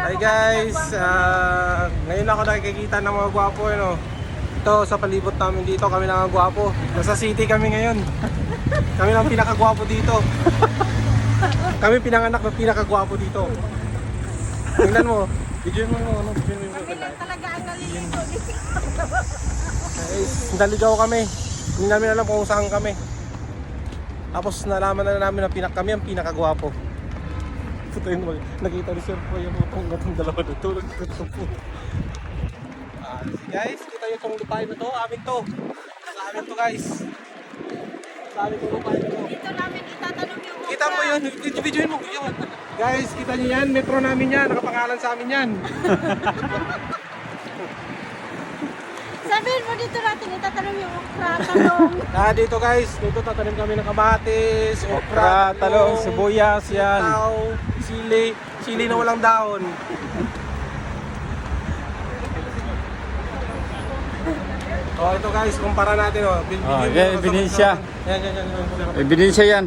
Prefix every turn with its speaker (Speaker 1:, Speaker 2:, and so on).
Speaker 1: Hi guys, ngayon ako nakikita ng mga gwapo Ito sa palibot namin dito, kami lang ang gwapo. Nasa city kami ngayon. Kami lang pinakagwapo dito. Kami pinanganak na pinakagwapo dito. Tingnan mo, video mo video mo.
Speaker 2: Kami lang talaga ang naliligo dito.
Speaker 1: Guys, naligaw kami. Hindi namin alam kung saan kami. Tapos nalaman na namin na kami ang pinakagwapo. Ito yun, nakita ni Sir po yung itong dalawa na tulog dito po. Guys, kita nyo itong lupain na to, amin to. Sa amin to guys. Sa amin itong lupain na to.
Speaker 2: Dito namin itatanong yung okra.
Speaker 1: Kita mo yun, videoin mo yun. Guys, kita nyo yan, metro namin yan, nakapangalan sa amin yan.
Speaker 2: Sabihin mo dito natin itatanong yung okra, talong.
Speaker 1: Dito guys, dito tatanim kami ng kamatis,
Speaker 3: Okra, talong, sibuyas, yan.
Speaker 1: tao, sili na walang dahon. Oh, ito guys, kumpara natin
Speaker 3: yan, ebidensya.
Speaker 1: Yan.
Speaker 3: Ebidensya yan.